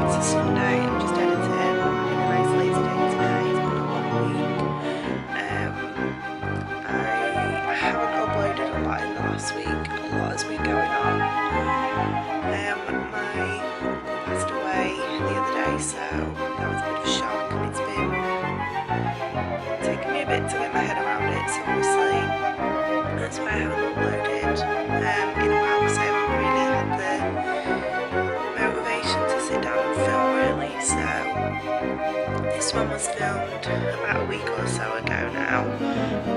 It's a Sunday, I'm just editing. I'm in a nice lazy day today. It's been a long week. I haven't uploaded a lot in the last week. A lot has been going on. My uncle passed away the other day, so that was a bit of a shock, and it's been taking me a bit to get my head around it. So obviously that's why I haven't uploaded in a while, because I haven't really had the motivation to sit down and film really. So this one was filmed about a week or so ago now,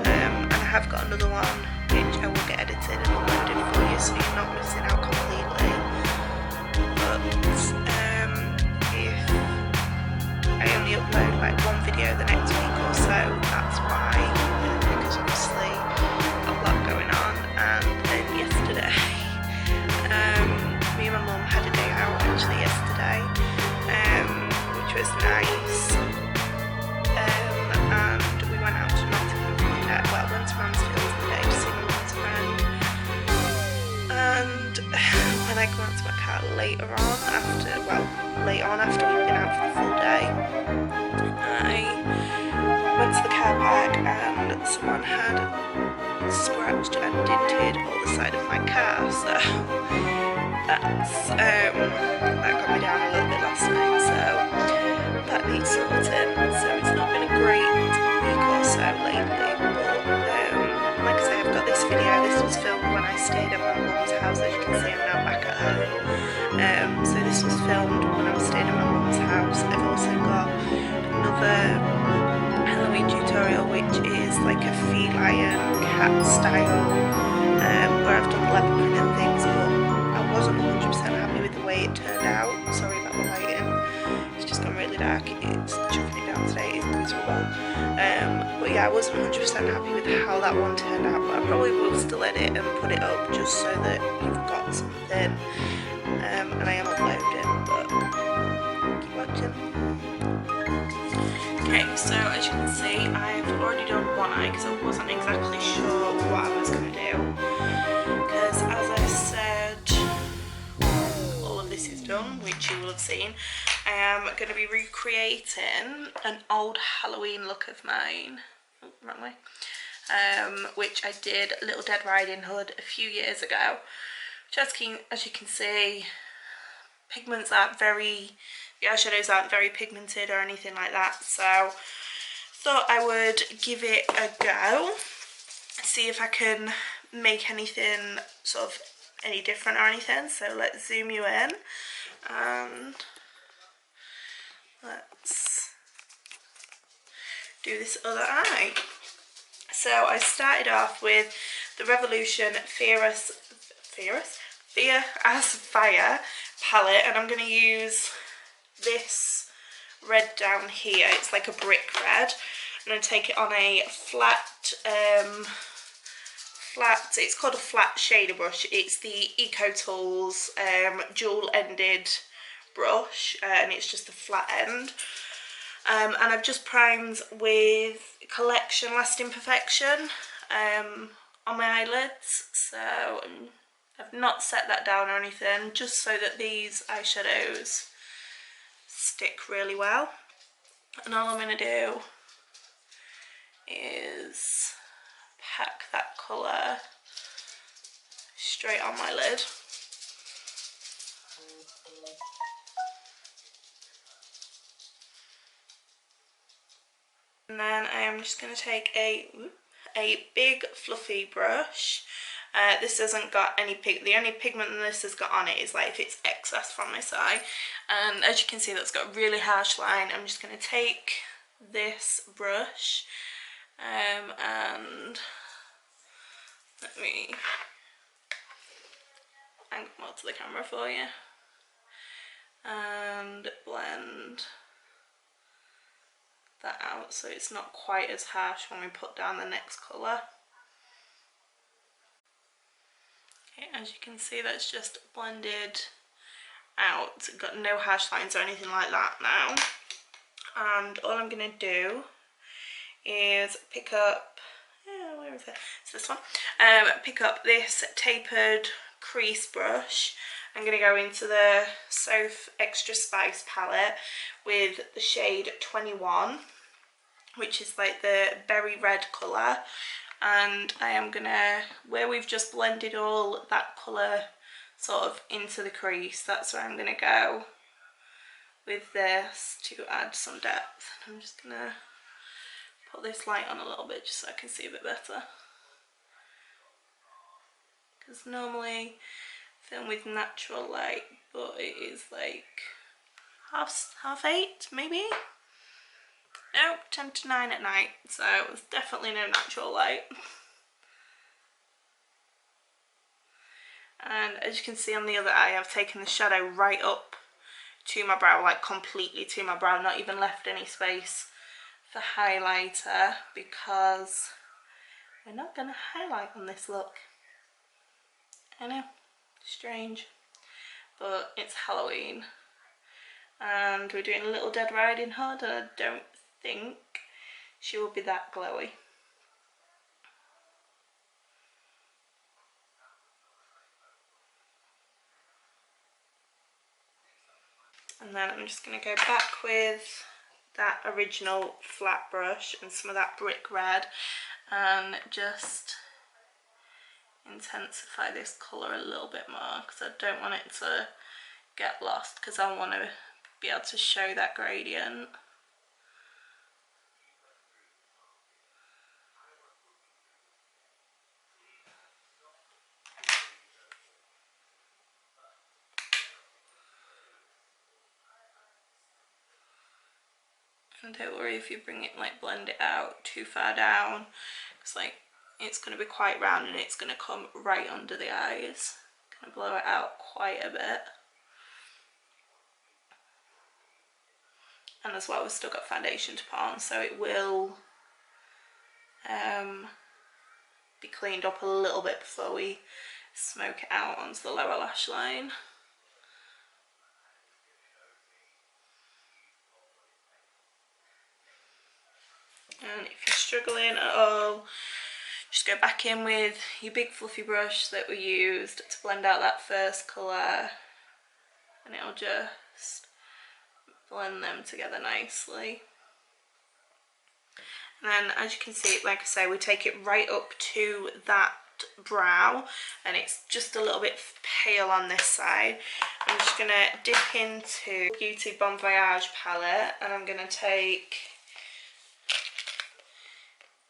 and I have got another one which I will get edited and uploaded for you, so you're not missing out completely. But if I only upload like one video the next week or so, that's why, because obviously a lot going on. And then yesterday me and my mum had a day out actually yesterday, which was nice, and we went out to Nottingham for the day. Well, went to Mansfield for the day to see my mum's friend, and when I got to my car later on after we'd been out for the full day, I went to the car park and someone had scratched and dented all the side of my car, so that's that got me down a little bit last night, so that needs sorting. So it's not been a great week or so lately, but like I say, I've got this video. This was filmed when I stayed at my mum's house. As you can see, I'm now back at home. So this was filmed when I was staying at my mum's house. I've also got another Halloween tutorial, which is like a feline cat style, where I've done leopard print and things, but I wasn't 100% happy with the way it turned out. Sorry about the lighting, it's just gone really dark. It's chucking it down today, it's miserable. But yeah, I wasn't 100% happy with how that one turned out, but I probably will still edit and put it up just so that you've got something. And I am uploading, but keep watching. Okay, so as you can see, I've already done one eye because I wasn't exactly sure what I was going to do. Because as I said, all of this is done, which you will have seen. I am going to be recreating an old Halloween look of mine. Oh, wrong way. Which I did Little Dead Riding Hood a few years ago. Which as you can see, pigments aren't very... The eyeshadows aren't very pigmented or anything like that, so thought I would give it a go, see if I can make anything sort of any different or anything. So let's zoom you in and let's do this other eye. So I started off with the Revolution Fear as Fire palette, and I'm going to use this red down here. It's like a brick red. I'm going to take it on a flat, it's called a flat shader brush. It's the Eco Tools dual ended brush, and it's just a flat end. And I've just primed with Collection Lasting Perfection on my eyelids, so I've not set that down or anything, just so that these eyeshadows stick really well. And all I'm going to do is pack that colour straight on my lid. And then I am just going to take a big fluffy brush. This hasn't got any the only pigment that this has got on it is like if it's excess from this eye, and as you can see, that's got a really harsh line. I'm just going to take this brush and and let me angle more to the camera for you and blend that out so it's not quite as harsh when we put down the next colour. Okay, as you can see, that's just blended out, got no harsh lines or anything like that now. And all I'm going to do is pick up, where is it? It's this one. Pick up this tapered crease brush. I'm going to go into the Soph Extra Spice palette with the shade 21, which is like the berry red colour. And I am going to, where we've just blended all that colour sort of into the crease, that's where I'm going to go with this to add some depth. I'm just going to put this light on a little bit just so I can see a bit better. Because normally I film with natural light, but it is like half 8 maybe? No, 10 to 9 at night, so it was definitely no natural light. And as you can see on the other eye, I've taken the shadow right up to my brow, like completely to my brow, not even left any space for highlighter, because we're not going to highlight on this look. I know, strange, but it's Halloween and we're doing Little Dead Riding Hood, and I don't think she will be that glowy. And then I'm just going to go back with that original flat brush and some of that brick red and just intensify this colour a little bit more, because I don't want it to get lost, because I want to be able to show that gradient. And don't worry if you bring it, like blend it out too far down, because like it's going to be quite round and it's going to come right under the eyes. Going to blow it out quite a bit. And as well, we've still got foundation to put on, so it will be cleaned up a little bit before we smoke it out onto the lower lash line. And if you're struggling at all, just go back in with your big fluffy brush that we used to blend out that first colour, and it'll just blend them together nicely. And then as you can see, like I say, we take it right up to that brow, and it's just a little bit pale on this side. I'm just going to dip into Beauty Bon Voyage palette, and I'm going to take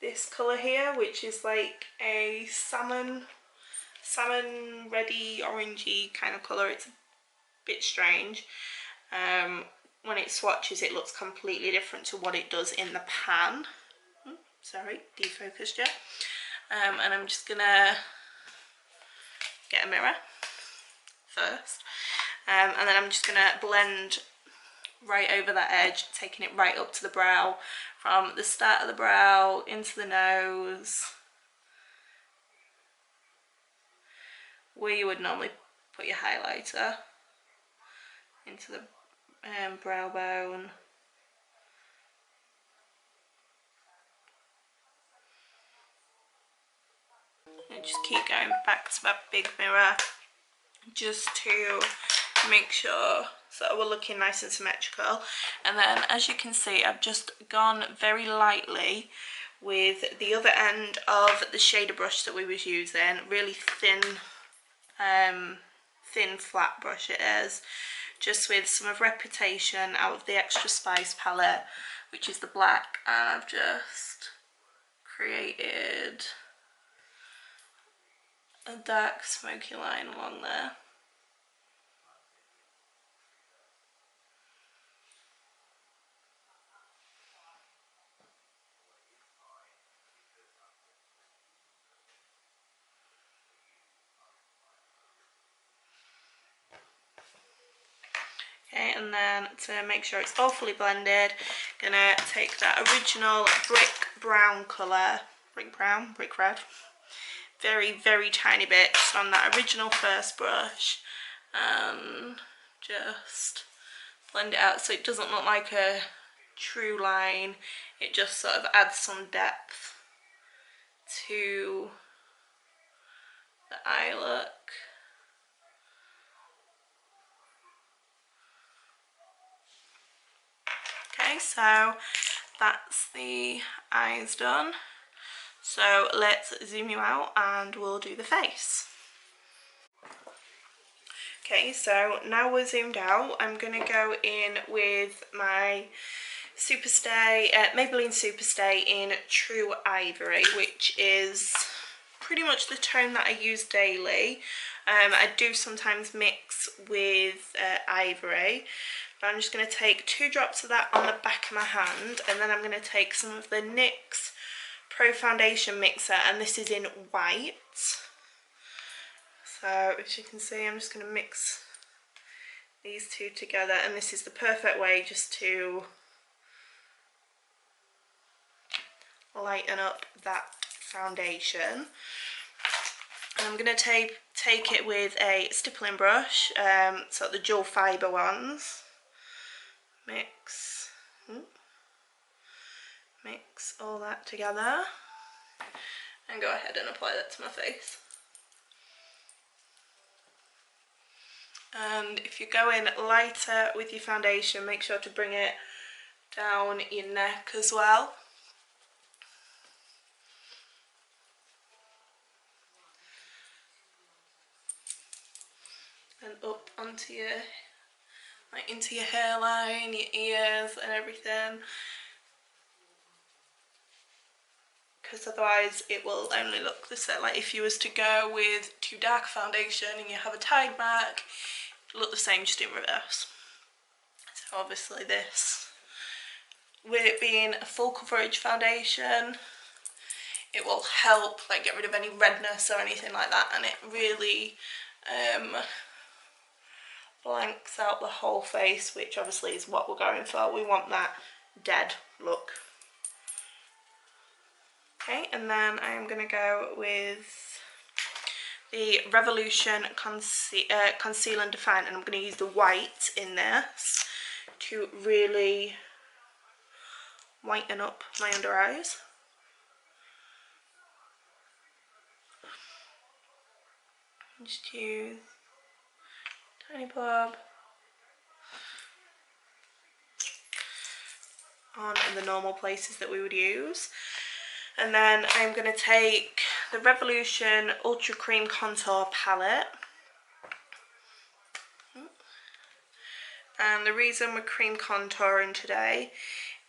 this colour here, which is like a salmon reddy orangey kind of colour. It's a bit strange. When it swatches, it looks completely different to what it does in the pan. Sorry, defocused yet. And I'm just gonna get a mirror first, and then I'm just gonna blend right over that edge, taking it right up to the brow, from the start of the brow into the nose, where you would normally put your highlighter, into the brow bone. And just keep going back to my big mirror just to make sure so we're looking nice and symmetrical. And then as you can see, I've just gone very lightly with the other end of the shader brush that we was using, really thin flat brush it is, just with some of Reputation out of the Extra Spice palette, which is the black, and I've just created a dark smoky line along there. and then to make sure it's all fully blended, gonna take that original brick brown colour, brick red, very tiny bits on that original first brush, and just blend it out so it doesn't look like a true line. It just sort of adds some depth to the eye look. Okay, so that's the eyes done. So let's zoom you out and we'll do the face. Okay, so now we're zoomed out, I'm going to go in with my Superstay, Maybelline Superstay in True Ivory, which is pretty much the tone that I use daily. I do sometimes mix with Ivory, but I'm just going to take 2 drops of that on the back of my hand, and then I'm going to take some of the NYX Pro Foundation Mixer, and this is in white. So as you can see, I'm just going to mix these two together, and this is the perfect way just to lighten up that foundation. And I'm going to take it with a stippling brush, so the dual fibre ones. Mix all that together and go ahead and apply that to my face. And if you're going lighter with your foundation, make sure to bring it down your neck as well. And up onto your, like into your hairline, your ears and everything. Because otherwise it will only look the same. Like if you was to go with too dark foundation and you have a tide mark, it look the same just in reverse. So obviously this, with it being a full coverage foundation, it will help like get rid of any redness or anything like that, and it really blanks out the whole face, which obviously is what we're going for. We want that dead look. Okay, and then I'm going to go with the Revolution Conceal and Define, and I'm going to use the white in this to really whiten up my under eyes. Just use tiny blob on the normal places that we would use. And then I'm going to take the Revolution Ultra Cream Contour Palette. And the reason we're cream contouring today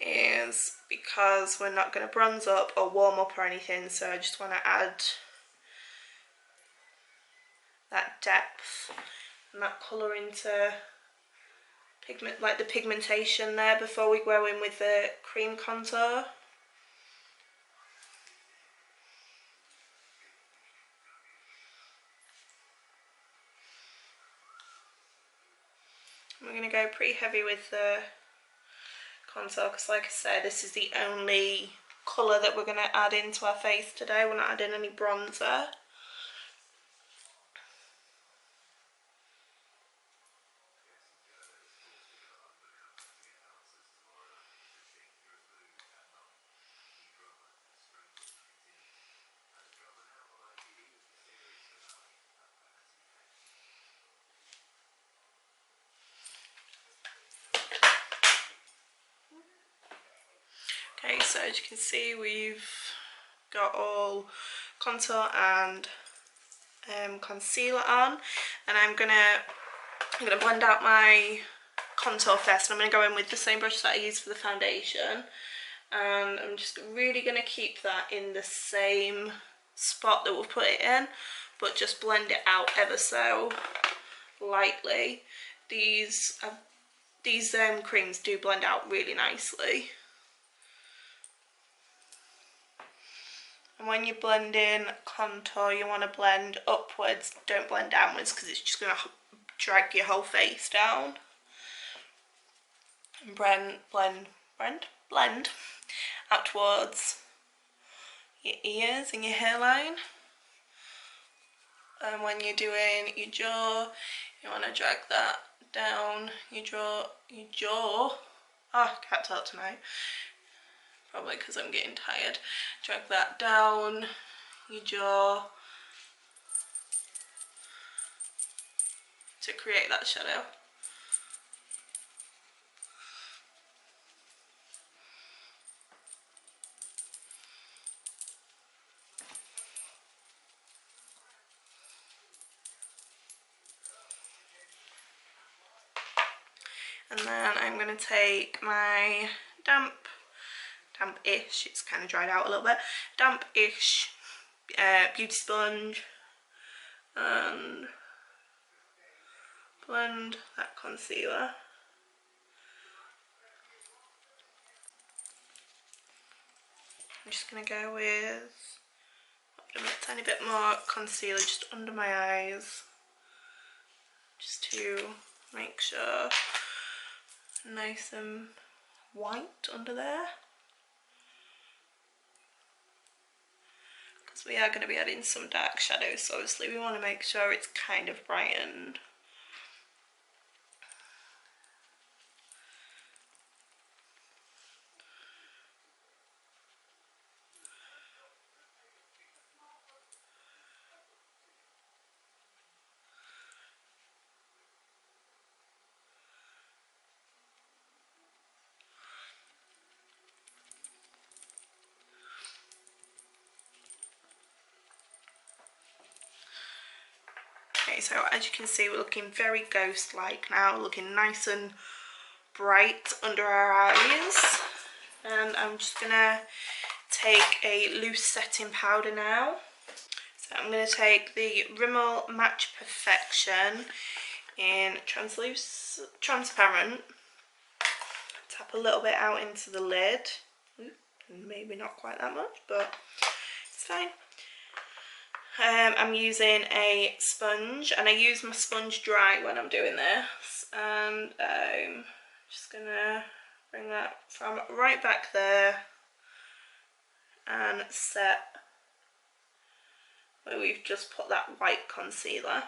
is because we're not going to bronze up or warm up or anything, so I just want to add that depth and that colour into pigment, like the pigmentation there, before we go in with the cream contour. We're going to go pretty heavy with the contour because, like I said, this is the only colour that we're going to add into our face today. We're not adding any bronzer. Okay, so as you can see, we've got all contour and concealer on, and I'm gonna blend out my contour first, and I'm gonna go in with the same brush that I used for the foundation, and I'm just really gonna keep that in the same spot that we'll put it in, but just blend it out ever so lightly. These creams do blend out really nicely. And when you blend in contour, you want to blend upwards, don't blend downwards, because it's just going to drag your whole face down. and blend out towards your ears and your hairline. And when you're doing your jaw, you want to drag that down your jaw. Oh, I can't talk tonight. Probably because I'm getting tired. Drag that down your jaw to create that shadow. And then I'm going to take my damp-ish, it's kind of dried out a little bit, damp-ish beauty sponge and blend that concealer. I'm just going to go with a tiny bit more concealer just under my eyes, just to make sure nice and white under there, because we are going to be adding some dark shadows, so obviously we want to make sure it's kind of brightened. Okay, so as you can see, we're looking very ghost-like now, looking nice and bright under our eyes. And I'm just gonna take a loose setting powder now. So I'm gonna take the Rimmel Match Perfection in transparent. Tap a little bit out into the lid. Maybe not quite that much, but it's fine. I'm using a sponge, and I use my sponge dry when I'm doing this, and I'm just gonna bring that from right back there and set where we've just put that white concealer.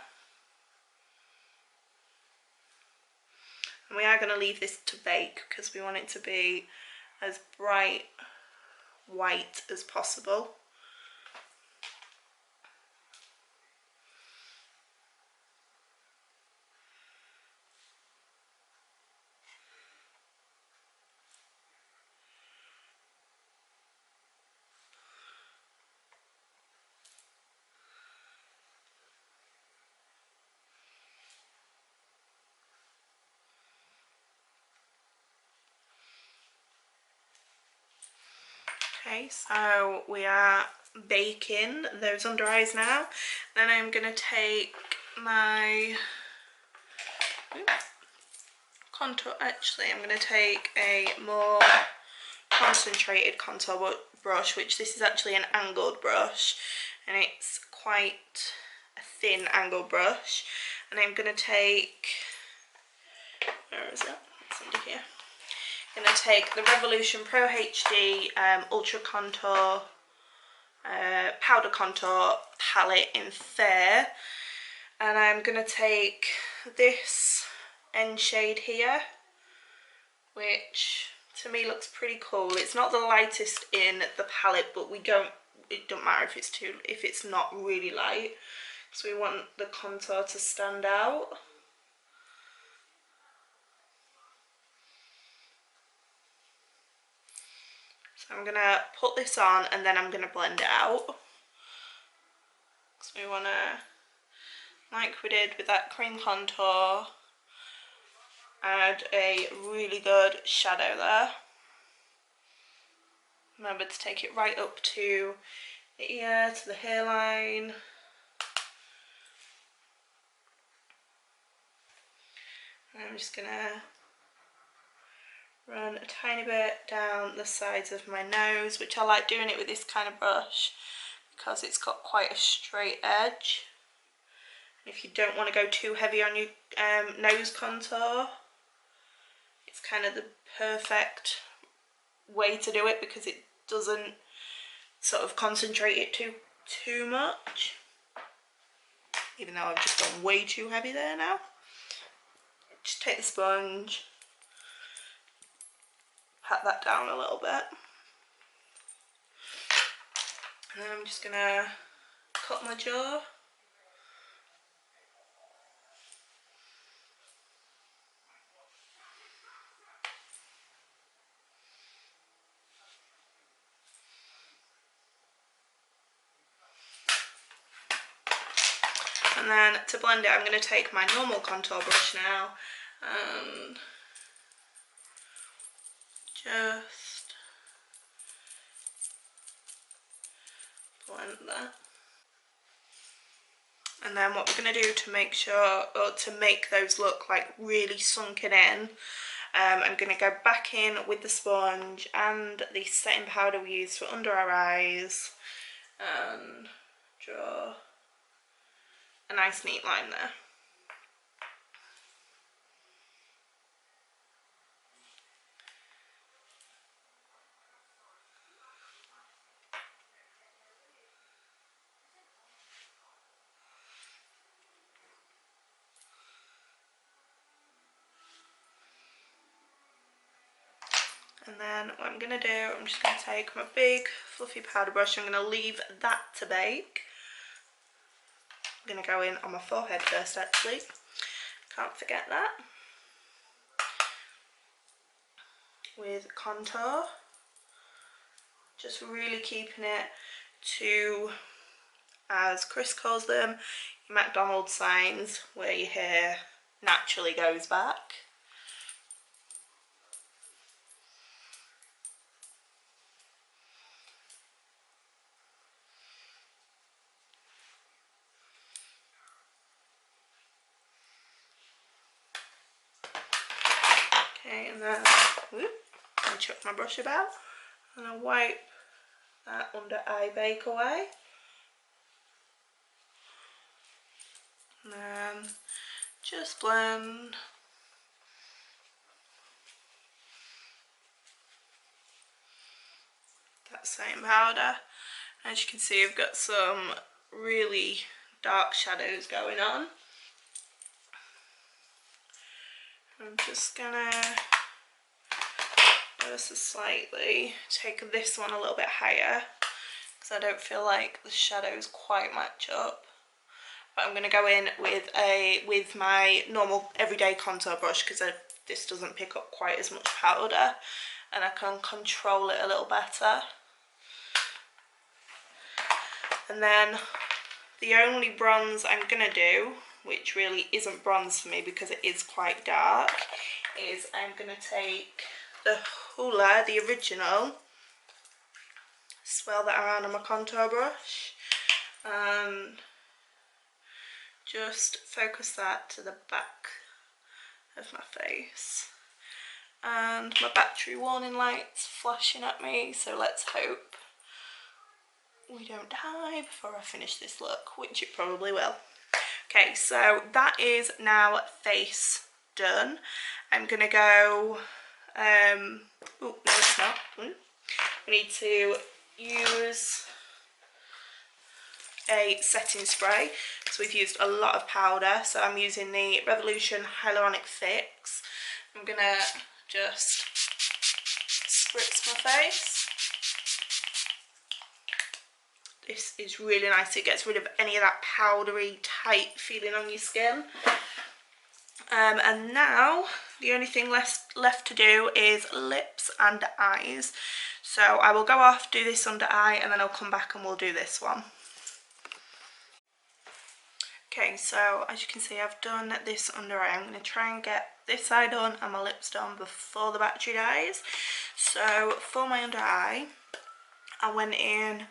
And we are going to leave this to bake because we want it to be as bright white as possible. Okay, so we are baking those under eyes now. Then I'm going to take my contour. Actually, I'm going to take a more concentrated contour brush, which this is actually an angled brush, and it's quite a thin angled brush. And I'm going to take, where is it? It's under here. I'm going to take the Revolution Pro HD Ultra Contour Powder Contour palette in Fair, and I'm going to take this end shade here, which to me looks pretty cool. It's not the lightest in the palette, but it don't matter if it's not really light, because we want the contour to stand out. So I'm going to put this on and then I'm going to blend it out. So we want to, like we did with that cream contour, add a really good shadow there. Remember to take it right up to the ear, to the hairline. And I'm just going to run a tiny bit down the sides of my nose, which I like doing it with this kind of brush because it's got quite a straight edge. If you don't want to go too heavy on your nose contour, it's kind of the perfect way to do it because it doesn't sort of concentrate it too much, even though I've just gone way too heavy there now. Just take the sponge, pat that down a little bit, and then I'm just gonna cut my jaw. And then to blend it, I'm going to take my normal contour brush now and just blend that. And then what we're going to do to make sure, or to make those look like really sunken in, I'm going to go back in with the sponge and the setting powder we used for under our eyes and draw a nice neat line there. And then what I'm going to do, I'm just going to take my big fluffy powder brush. I'm going to leave that to bake. I'm going to go in on my forehead first actually, can't forget that, with contour. Just really keeping it to, as Chris calls them, your McDonald's signs where your hair naturally goes back. Okay, and then I chuck my brush about and I wipe that under eye bake away. And then just blend. That same powder. As you can see, I've got some really dark shadows going on. I'm just gonna ever so slightly take this one a little bit higher because I don't feel like the shadows quite match up. But I'm going to go in with my normal everyday contour brush because this doesn't pick up quite as much powder and I can control it a little better. And then the only bronze I'm going to do, which really isn't bronze for me because it is quite dark, is I'm going to take the Hoola, the original, swirl that around on my contour brush and just focus that to the back of my face. And my battery warning light's flashing at me, so let's hope we don't die before I finish this look, which it probably will. Okay, so that is now face done. I'm gonna go, oh no it's not, we need to use a setting spray. So we've used a lot of powder, so I'm using the Revolution Hyaluronic Fix. I'm gonna just spritz my face. This is really nice, it gets rid of any of that powdery tight feeling on your skin. And now the only thing left to do is lips and eyes. So I will go off, do this under eye, and then I'll come back and we'll do this one. Okay, so as you can see, I've done this under eye. I'm going to try and get this eye done and my lips done before the battery dies. So for my under eye, I went in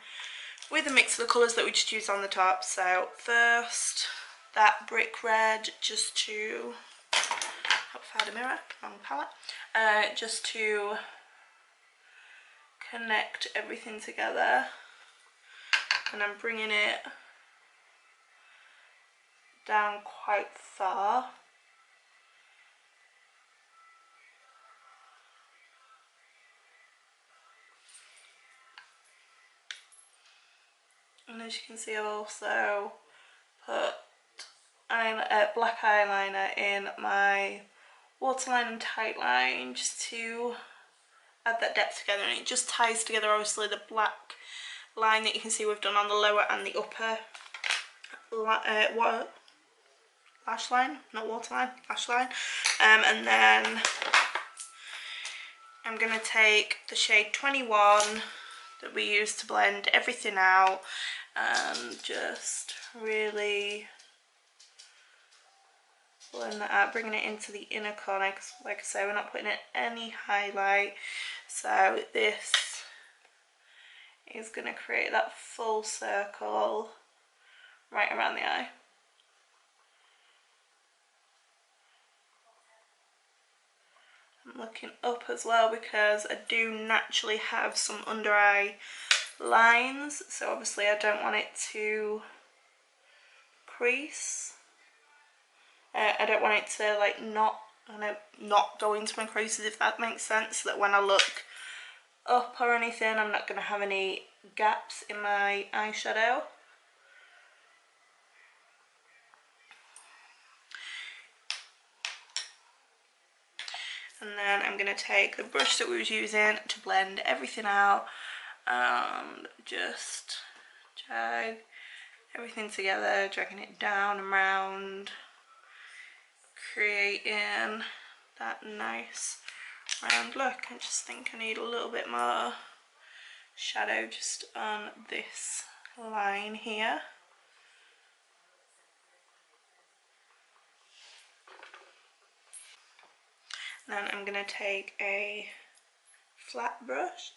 with a mix of the colours that we just used on the top. So first, that brick red, just to, hope I found a mirror, wrong palette, just to connect everything together. And I'm bringing it down quite far. And as you can see, I've also put black eyeliner in my waterline and tight line just to add that depth together, and it just ties together obviously the black line that you can see we've done on the lower and the upper lash line, not waterline, lash line. And then I'm going to take the shade 21 that we used to blend everything out and just really blend that out, bringing it into the inner corner, because like I say, we're not putting in any highlight, so this is going to create that full circle right around the eye. I'm looking up as well because I do naturally have some under eye lines, so obviously I don't want it to crease. I don't want it to like not go into my creases, if that makes sense, so that when I look up or anything I'm not going to have any gaps in my eyeshadow. And then I'm going to take the brush that we was using to blend everything out and just drag everything together, dragging it down and round, creating that nice round look. I just think I need a little bit more shadow just on this line here. Then I'm going to take a flat brush,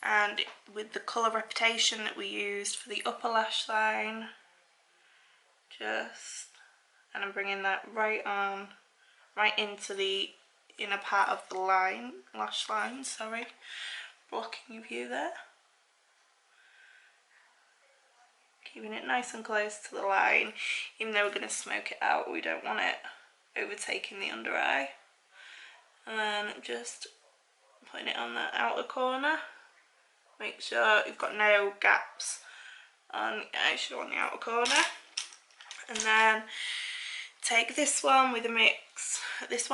and with the colour Reputation that we used for the upper lash line, and I'm bringing that right into the inner part of the lash line, sorry, blocking your view there. Keeping it nice and close to the line, even though we're going to smoke it out, we don't want it overtaking the under eye. And then just putting it on that outer corner. Make sure you've got no gaps on the eyeshadow on the outer corner. And then take this one with a mix, this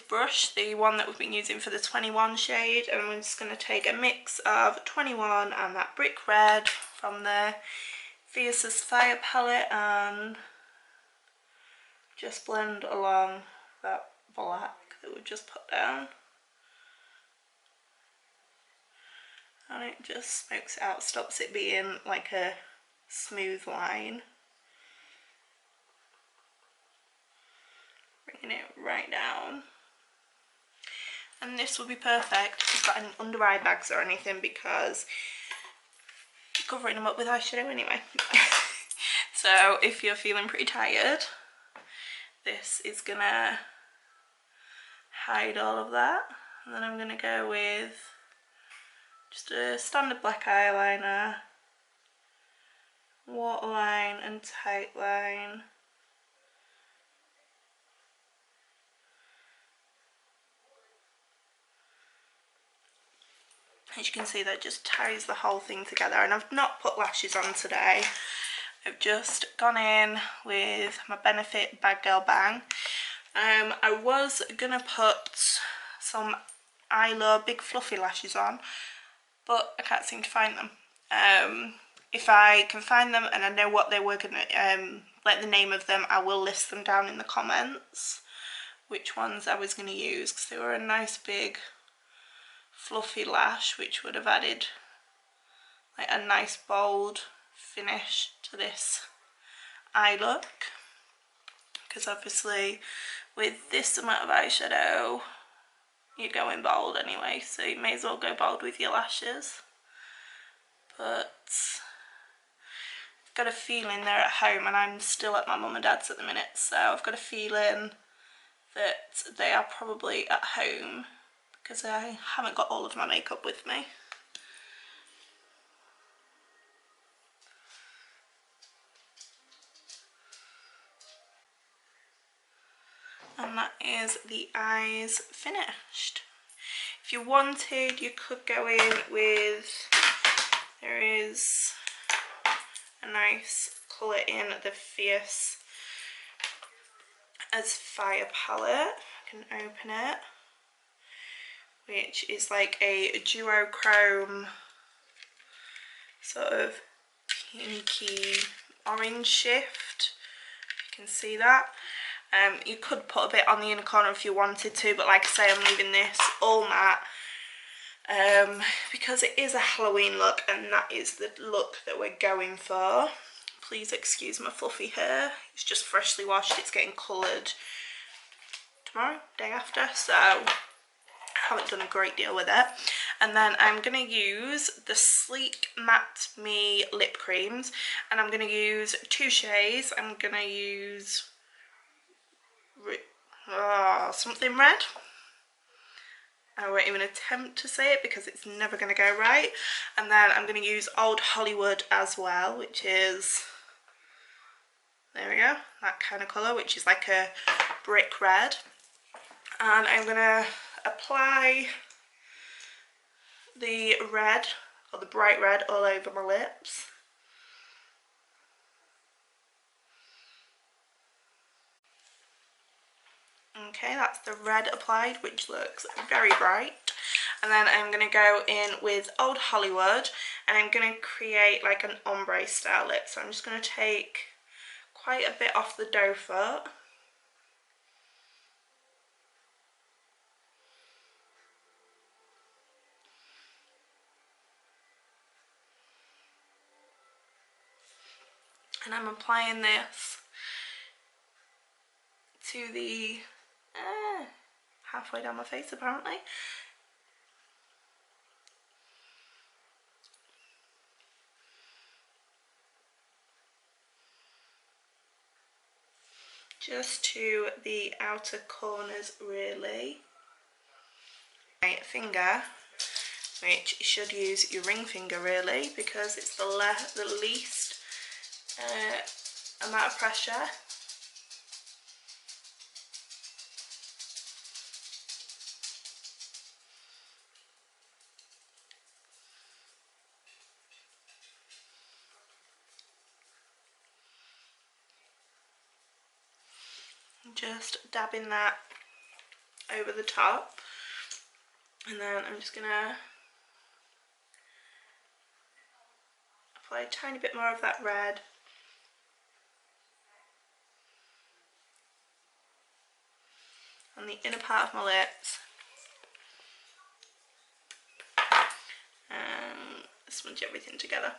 brush, the one that we've been using for the 21 shade, and we're just going to take a mix of 21 and that brick red from the Fiercest Fire palette and just blend along that black that we've just put down. And it just smokes it out, stops it being like a smooth line. Bringing it right down. And this will be perfect if you've got any under eye bags or anything, because you're covering them up with eyeshadow anyway. So if you're feeling pretty tired, this is gonna hide all of that. And then I'm gonna go with just a standard black eyeliner, waterline and tight line. As you can see, that just ties the whole thing together. And I've not put lashes on today. I've just gone in with my Benefit Bad Girl Bang. I was gonna put some Eylure big fluffy lashes on, but I can't seem to find them. If I can find them and I know what they were gonna, like the name of them, I will list them down in the comments, which ones I was gonna use, because they were a nice big fluffy lash, which would have added like a nice bold finish to this eye look. Because obviously with this amount of eyeshadow you're going bold anyway, so you may as well go bold with your lashes. But I've got a feeling they're at home, and I'm still at my mum and dad's at the minute, so I've got a feeling that they are probably at home, because I haven't got all of my makeup with me. And that is the eyes finished. If you wanted, you could go in with, there is a nice colour in the Fierce as Fire palette. I can open it, which is like a duochrome sort of pinky orange shift. You can see that. You could put a bit on the inner corner if you wanted to, but like I say, I'm leaving this all matte because it is a Halloween look, and that is the look that we're going for. Please excuse my fluffy hair. It's just freshly washed. It's getting coloured tomorrow, day after, so I haven't done a great deal with it. And then I'm going to use the Sleek Matte Me lip creams, and I'm going to use two shades. I'm going to use something red. I won't even attempt to say it because it's never going to go right. And then I'm going to use Old Hollywood as well, which is, there we go, that kind of colour, which is like a brick red. And I'm going to apply the red, or the bright red, all over my lips. Okay, that's the red applied, which looks very bright. And then I'm going to go in with Old Hollywood, and I'm going to create like an ombre style lip. So I'm just going to take quite a bit off the doe foot. And I'm applying this to the halfway down my face apparently. Just to the outer corners really. My finger, which you should use your ring finger really, because it's the least amount of pressure. Just dabbing that over the top, and then I'm just gonna apply a tiny bit more of that red on the inner part of my lips, and smudge everything together.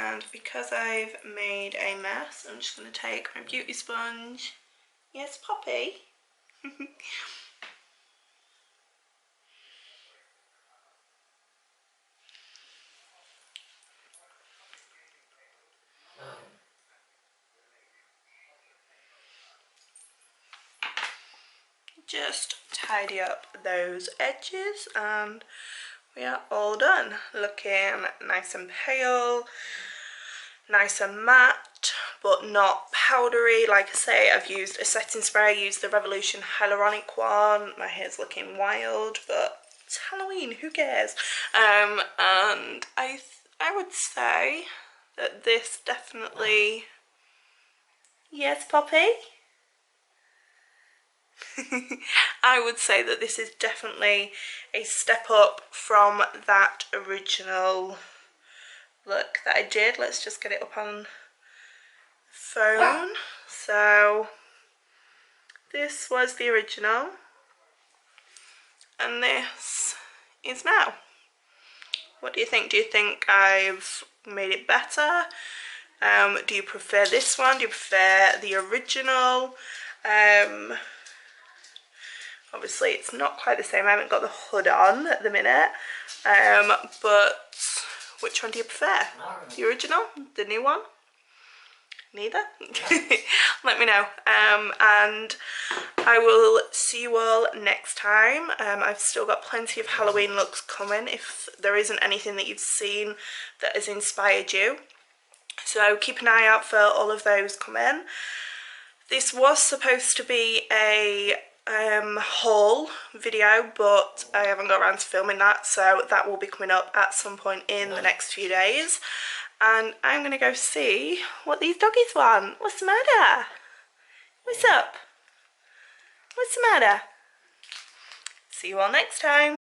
And because I've made a mess, I'm just going to take my beauty sponge. Yes, Poppy. Just tidy up those edges, and we are all done. Looking nice and pale, nice and matte, but not powdery. Like I say, I've used a setting spray. I used the Revolution Hyaluronic one. My hair's looking wild, but it's Halloween, who cares? And I would say that this definitely... Yes, Poppy? I would say that this is definitely a step up from that original look that I did. Let's just get it up on phone. So this was the original, and this is now. What do you think? Do you think I've made it better? Do you prefer this one? Do you prefer the original? Obviously it's not quite the same. I haven't got the hood on at the minute, but which one do you prefer? The original? The new one? Neither? Let me know. And I will see you all next time. I've still got plenty of Halloween looks coming if there isn't anything that you've seen that has inspired you. So keep an eye out for all of those coming. This was supposed to be a haul video, but I haven't got around to filming that, so that will be coming up at some point in the next few days. And I'm gonna go see what these doggies want. What's the matter? What's up? What's the matter? See you all next time.